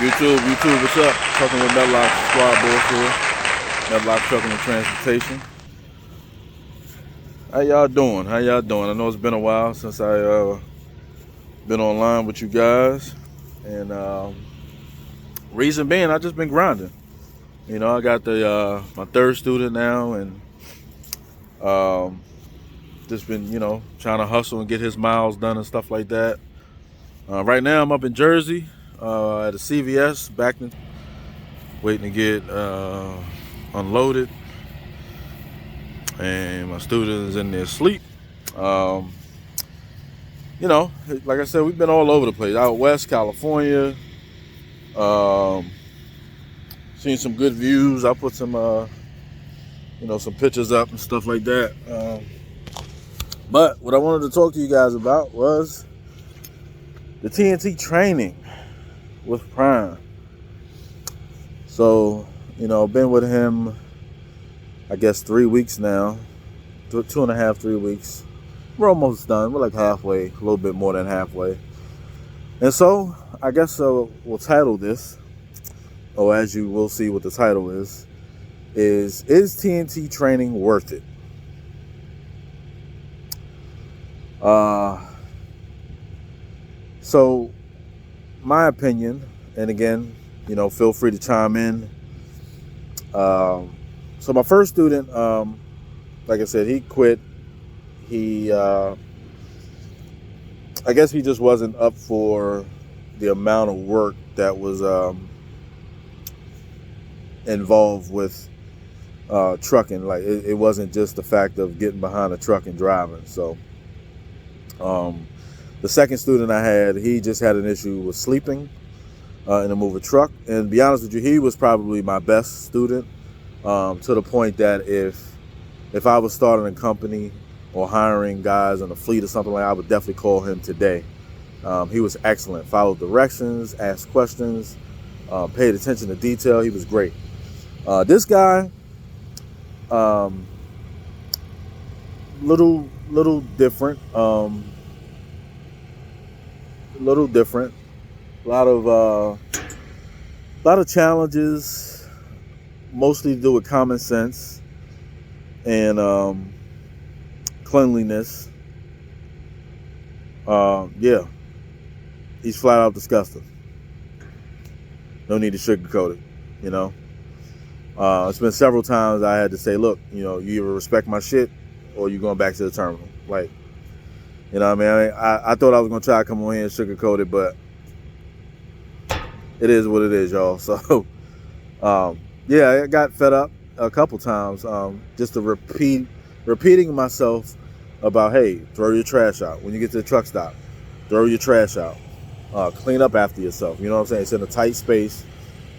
YouTube, what's up? Talking with Medlock Squad Boys here. Medlock Trucking and Transportation. How y'all doing? I know it's been a while since I been online with you guys, and reason being, I just been grinding. You know, I got the my third student now, and just been trying to hustle and get his miles done and stuff like that. Right now, I'm up in Jersey at a CVS, waiting to get unloaded, and my student is in there asleep. Like I said, we've been all over the place. Out west, California. Seen some good views. I put some some pictures up and stuff like that. But what I wanted to talk to you guys about was the TNT training with Prime. So, been with him, I guess 3 weeks now, 2.5, 3 weeks. We're almost done. We're like halfway, a little bit more than halfway. And so, I guess we'll title this, or as you will see what the title is TNT training worth it? So, my opinion, and again, feel free to chime in. So my first student, like I said, he quit. He, I guess he just wasn't up for the amount of work that was involved with trucking. Like it wasn't just the fact of getting behind a truck and driving. So the second student I had, he just had an issue with sleeping in a mover truck. And to be honest with you, he was probably my best student, to the point that if I was starting a company or hiring guys in a fleet or something like that, I would definitely call him today. He was excellent, followed directions, asked questions, paid attention to detail. He was great. This guy, little different. Little different. A lot of challenges, mostly to do with common sense and cleanliness. Yeah, he's flat out disgusting. No need to sugarcoat it. It's been several times I had to say, look, you either respect my shit or you're going back to the terminal. Like, I thought I was going to try to come on here and sugarcoat it, but it is what it is, y'all. So, yeah, I got fed up a couple times, just to repeating myself about, hey, throw your trash out. When you get to the truck stop, throw your trash out. Clean up after yourself. You know what I'm saying? It's in a tight space.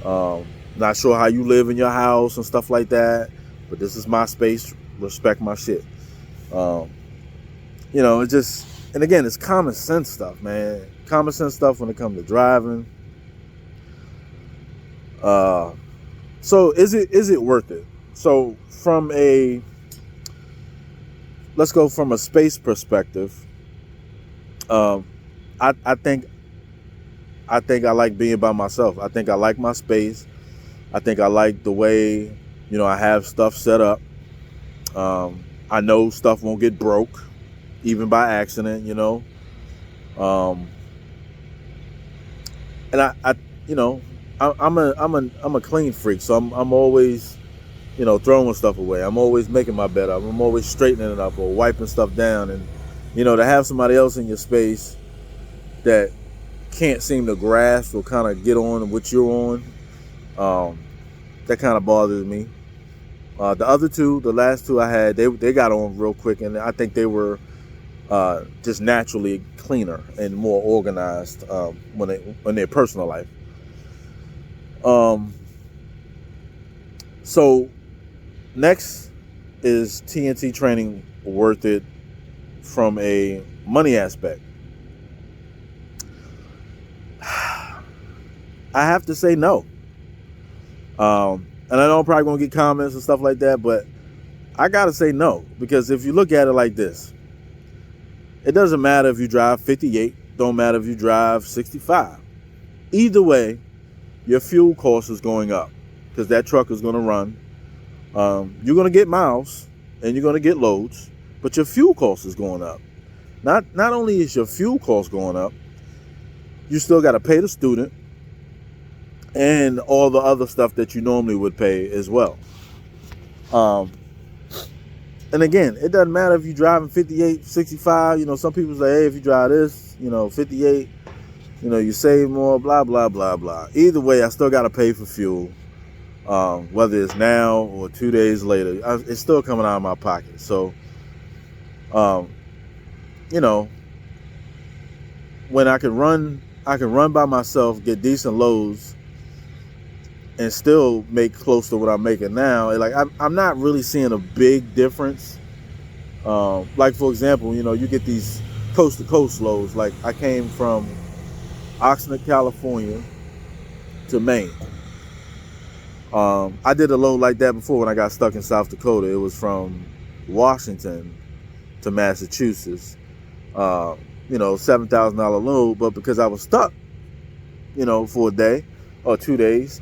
Not sure how you live in your house and stuff like that, but this is my space. Respect my shit. It just, and again, it's common sense stuff, man. Common sense stuff when it comes to driving. So is it worth it? So let's go from a space perspective. I think I like being by myself. I think I like my space. I think I like the way, I have stuff set up. I know stuff won't get broke, even by accident, and I'm a clean freak, so I'm always, throwing stuff away. I'm always making my bed up. I'm always straightening it up or wiping stuff down. And, to have somebody else in your space that can't seem to grasp or kind of get on what you're on, that kind of bothers me. The last two I had, they got on real quick, and I think they were just naturally cleaner and more organized in their personal life. So next is TNT training worth it from a money aspect? I have to say no. And I know I'm probably gonna get comments and stuff like that, but I gotta say no, because if you look at it like this, it doesn't matter if you drive 58, don't matter if you drive 65. Either way, your fuel cost is going up because that truck is going to run. You're going to get miles and you're going to get loads, but your fuel cost is going up. Not only is your fuel cost going up, you still got to pay the student and all the other stuff that you normally would pay as well. And again, it doesn't matter if you're driving 58, 65. You know, some people say, hey, if you drive this, 58, you save more, blah, blah, blah, blah. Either way, I still got to pay for fuel, whether it's now or 2 days later. It's still coming out of my pocket. So, when I can run by myself, get decent loads, and still make close to what I'm making now. Like I'm not really seeing a big difference. Like for example, you get these coast to coast loads. Like I came from Oxnard, California to Maine. I did a load like that before when I got stuck in South Dakota. It was from Washington to Massachusetts. $7,000 load, but because I was stuck, for a day or 2 days,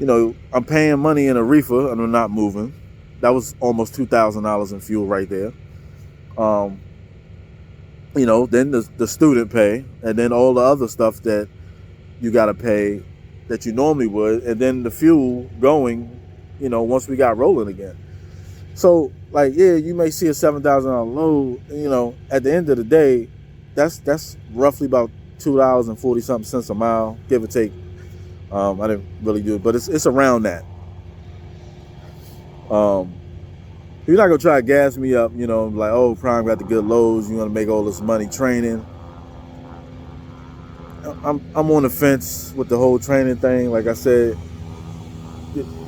I'm paying money in a reefer and I'm not moving. That was almost $2,000 in fuel right there. Then the student pay, and then all the other stuff that you got to pay that you normally would, and then the fuel going, once we got rolling again. So, like, yeah, you may see a $7,000 load, at the end of the day, that's roughly about $2.40 something a mile, give or take. I didn't really do it, but it's around that. You're not gonna try to gas me up, like, oh, Prime got the good loads, you want to make all this money training. I'm on the fence with the whole training thing. Like I said,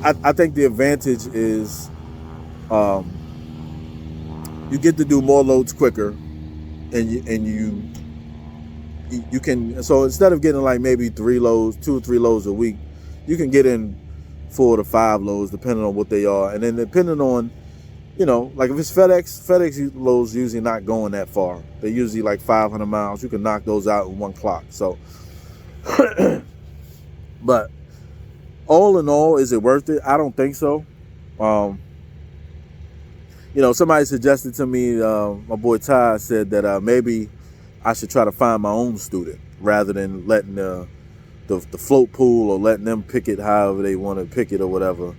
I think the advantage is you get to do more loads quicker, and you can, so instead of getting like maybe 2 or 3 loads a week, you can get in 4 to 5 loads depending on what they are. And then depending on, like if it's FedEx loads usually not going that far. They're usually like 500 miles. You can knock those out in 1 clock. So, but all in all, is it worth it? I don't think so. Somebody suggested to me, my boy Ty said that maybe I should try to find my own student rather than letting the float pool or letting them pick it however they want to pick it or whatever.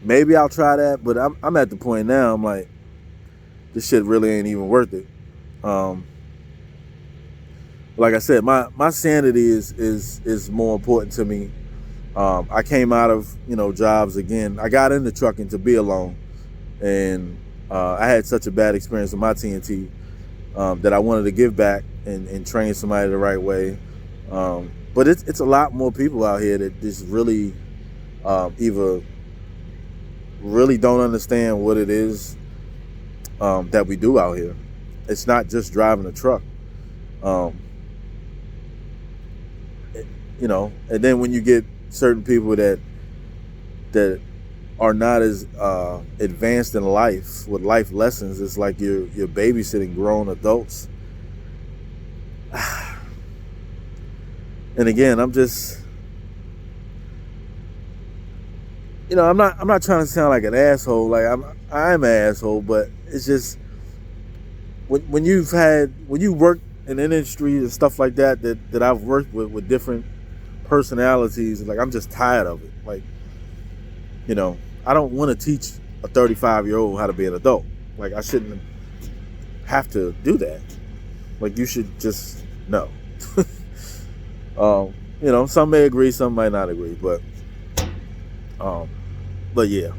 Maybe I'll try that, but I'm at the point now, I'm like, this shit really ain't even worth it. Like I said, my sanity is more important to me. I came out of, jobs again. I got into trucking to be alone, and I had such a bad experience with my TNT that I wanted to give back and train somebody the right way. But it's a lot more people out here that just really either really don't understand what it is that we do out here. It's not just driving a truck. And then when you get certain people that are not as advanced in life with life lessons, it's like you're babysitting grown adults. And again, I'm just, I'm not trying to sound like an asshole. Like I'm an asshole, but it's just when you work in the industry and stuff like that I've worked with different personalities, like I'm just tired of it. Like, I don't want to teach a 35-year-old how to be an adult. Like, I shouldn't have to do that. Like, you should just know. Some may agree, some might not agree, but yeah,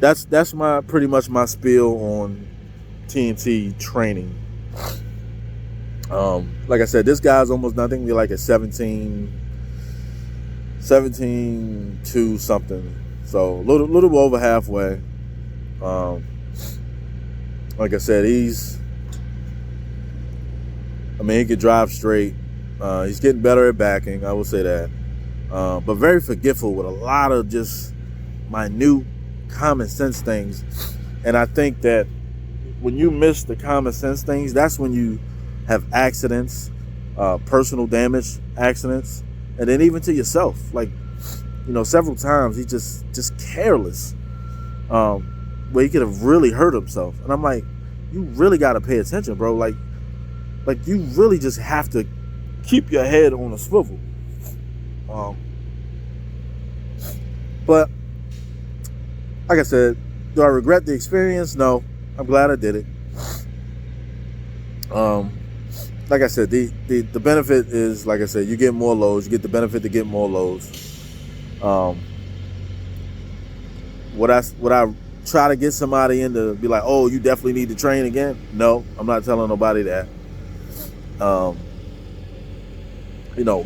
that's pretty much my spiel on TNT training. Like I said, this guy's almost nothing. We're like at 17-2 something. So a little over halfway. Like I said, he could drive straight. He's getting better at backing, I will say that. But very forgetful with a lot of just minute common sense things. And I think that when you miss the common sense things, that's when you have accidents, personal damage accidents, And then even to yourself, like, several times he just careless, where he could have really hurt himself. And I'm like, you really got to pay attention, bro. Like you really just have to keep your head on a swivel. But like I said, do I regret the experience? No, I'm glad I did it. Like I said, the benefit is, like I said, you get more loads. You get the benefit to get more loads. Would I try to get somebody in to be like, oh, you definitely need to train again? No, I'm not telling nobody that.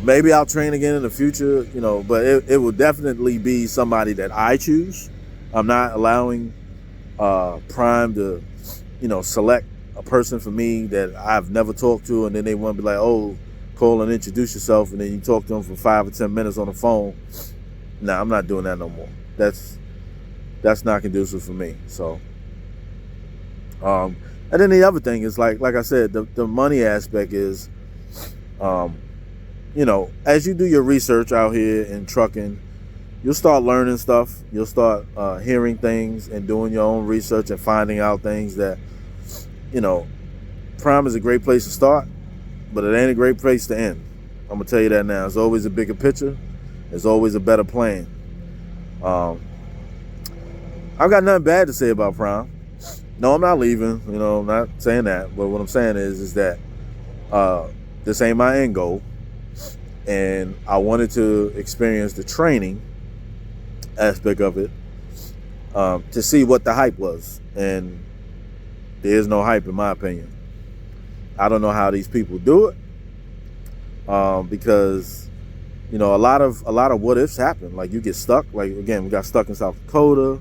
Maybe I'll train again in the future, but it will definitely be somebody that I choose. I'm not allowing Prime to, select a person for me that I've never talked to, and then they want to be like, oh, call and introduce yourself, and then you talk to them for 5 or 10 minutes on the phone. Nah, I'm not doing that no more. That's not conducive for me. So, and then the other thing is, like I said, the money aspect is, as you do your research out here in trucking, you'll start learning stuff. You'll start hearing things and doing your own research and finding out things that, Prime is a great place to start, but it ain't a great place to end. I'm going to tell you that now. There's always a bigger picture. There's always a better plan. I've got nothing bad to say about Prime. No, I'm not leaving. I'm not saying that. But what I'm saying is that this ain't my end goal. And I wanted to experience the training aspect of it to see what the hype was. And there is no hype, in my opinion. I don't know how these people do it, because a lot of what ifs happen. Like, you get stuck. Like, again, we got stuck in South Dakota.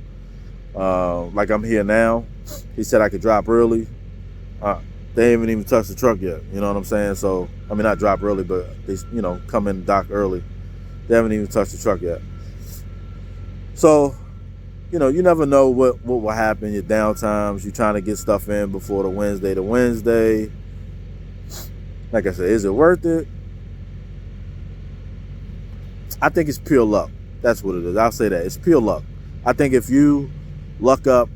Like, I'm here now. He said I could drop early. They haven't even touched the truck yet. You know what I'm saying? So, I mean, not drop early, but they, come in dock early. They haven't even touched the truck yet. So, you never know what will happen. Your downtimes, you're trying to get stuff in before the Wednesday. Like I said, is it worth it? I think it's pure luck. That's what it is. I'll say that. It's pure luck. I think if you luck up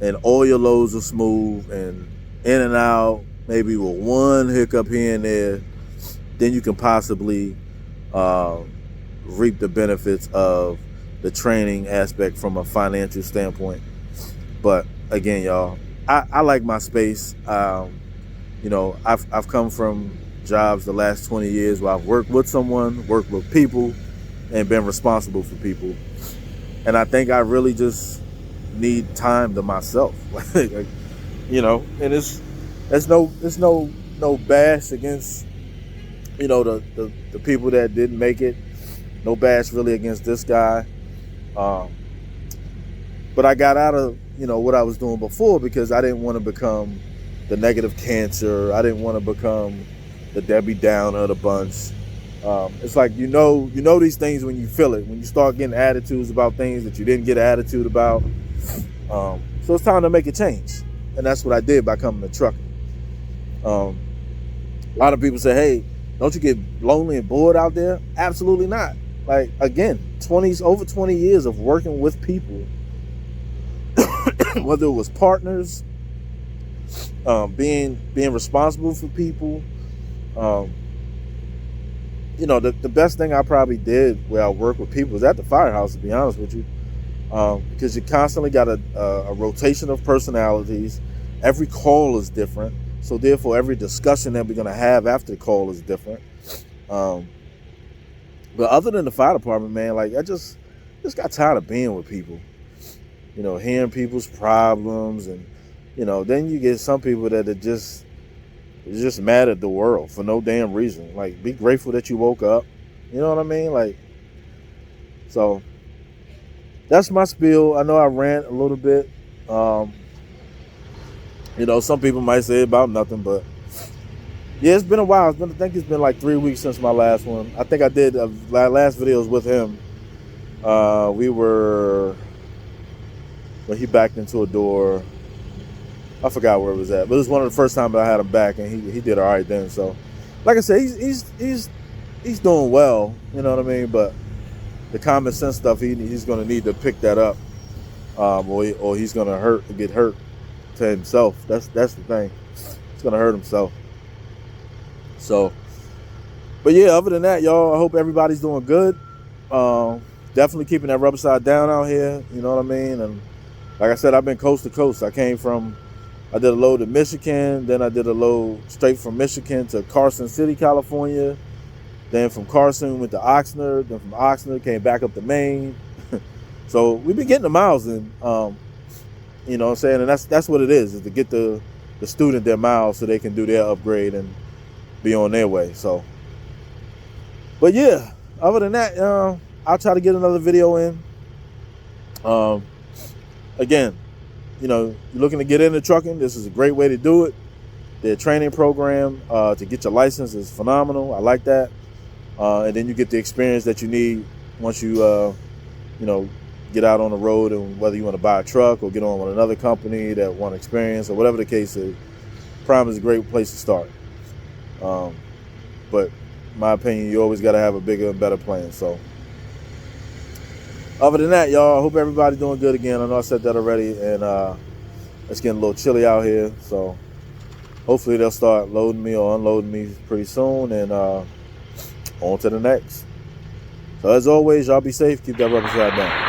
and all your loads are smooth and in and out, maybe with one hiccup here and there, then you can possibly reap the benefits of the training aspect from a financial standpoint. But again, y'all, I like my space. I've come from jobs the last 20 years where I've worked with someone, worked with people, and been responsible for people. And I think I really just need time to myself. And it's no bash against, the people that didn't make it. No bash really against this guy. But I got out of, what I was doing before because I didn't want to become the negative Cancer. I didn't want to become the Debbie Downer of the bunch. It's like, these things when you feel it, when you start getting attitudes about things that you didn't get an attitude about. So it's time to make a change. And that's what I did by coming to trucking. A lot of people say, hey, don't you get lonely and bored out there? Absolutely not. Like, again, over 20 years of working with people, whether it was partners, being responsible for people. The best thing I probably did where I work with people was at the firehouse, to be honest with you, because you constantly got a rotation of personalities. Every call is different, so therefore every discussion that we're going to have after the call is different. But other than the fire department, man, like, I just got tired of being with people, hearing people's problems, and then you get some people that are just mad at the world for no damn reason. Like, be grateful that you woke up. You know what I mean? Like, so that's my spiel. I know I rant a little bit. Some people might say about nothing, but yeah, it's been a while. I think it's been like 3 weeks since my last one. I think I did last videos with him. When he backed into a door. I forgot where it was at, but it was one of the first times I had him back, and he did all right then. So, like I said, he's he's doing well, you know what I mean. But the common sense stuff, he's going to need to pick that up, or he's going to get hurt to himself. That's the thing. It's going to hurt himself. So, but yeah, other than that, y'all, I hope everybody's doing good. Definitely keeping that rubber side down out here, you know what I mean? And like I said, I've been coast to coast. I did a load in Michigan, then I did a load straight from Michigan to Carson City, California. Then from Carson went to Oxnard, then from Oxnard came back up to Maine. So we've been getting the miles in, you know what I'm saying? And that's what it is to get the student their miles so they can do their upgrade and be on their way. So, but yeah, other than that, I'll try to get another video in. Again, you know, you're looking to get into trucking, this is a great way to do it. Their training program to get your license is phenomenal. I like that. And then you get the experience that you need once you, you know, get out on the road, and whether you want to buy a truck or get on with another company that want experience or whatever the case is, Prime is a great place to start. But in my opinion, you always got to have a bigger and better plan. So other than that, y'all, I hope everybody's doing good again. I know I said that already, and it's getting a little chilly out here. So hopefully they'll start loading me or unloading me pretty soon, and on to the next. So as always, y'all be safe. Keep that rubber side down.